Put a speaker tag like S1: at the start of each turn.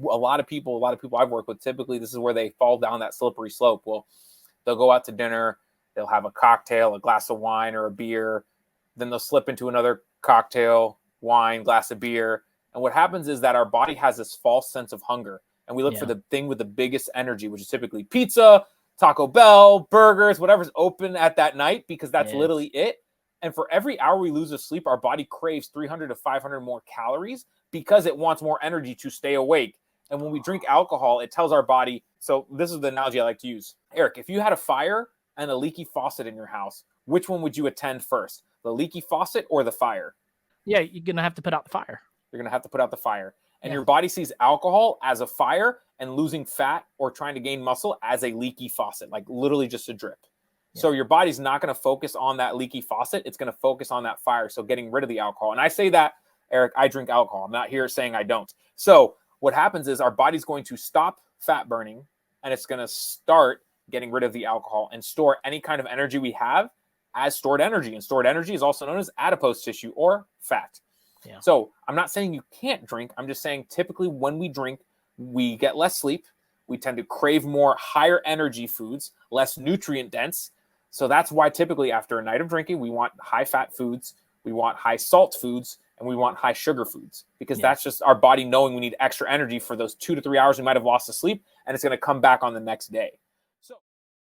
S1: a lot of people I've worked with, typically this is where they fall down that slippery slope. Well, they'll go out to dinner, they'll have a cocktail, a glass of wine or a beer, then they'll slip into another cocktail, wine, glass of beer. And what happens is that our body has this false sense of hunger. And we look for the thing with the biggest energy, which is typically pizza, Taco Bell, burgers, whatever's open at that night, because that's literally it. And for every hour we lose of sleep, our body craves 300 to 500 more calories because it wants more energy to stay awake. And when we drink alcohol, it tells our body. So this is the analogy I like to use. Eric, if you had a fire and a leaky faucet in your house, which one would you attend first? The leaky faucet or the fire?
S2: Yeah, you're going to have to put out the fire.
S1: You're going to have to put out the fire. And your body sees alcohol as a fire and losing fat or trying to gain muscle as a leaky faucet, like literally just a drip. So your body's not going to focus on that leaky faucet. It's going to focus on that fire. So getting rid of the alcohol. And I say that, Eric, I drink alcohol. I'm not here saying I don't. So what happens is our body's going to stop fat burning and it's going to start getting rid of the alcohol and store any kind of energy we have as stored energy. And stored energy is also known as adipose tissue or fat. Yeah. So I'm not saying you can't drink. I'm just saying typically when we drink, we get less sleep. We tend to crave more higher energy foods, less nutrient dense. So that's why typically after a night of drinking, we want high fat foods, we want high salt foods, and we want high sugar foods, because that's just our body knowing we need extra energy for those 2 to 3 hours we might have lost to sleep, and it's going to come back on the next day.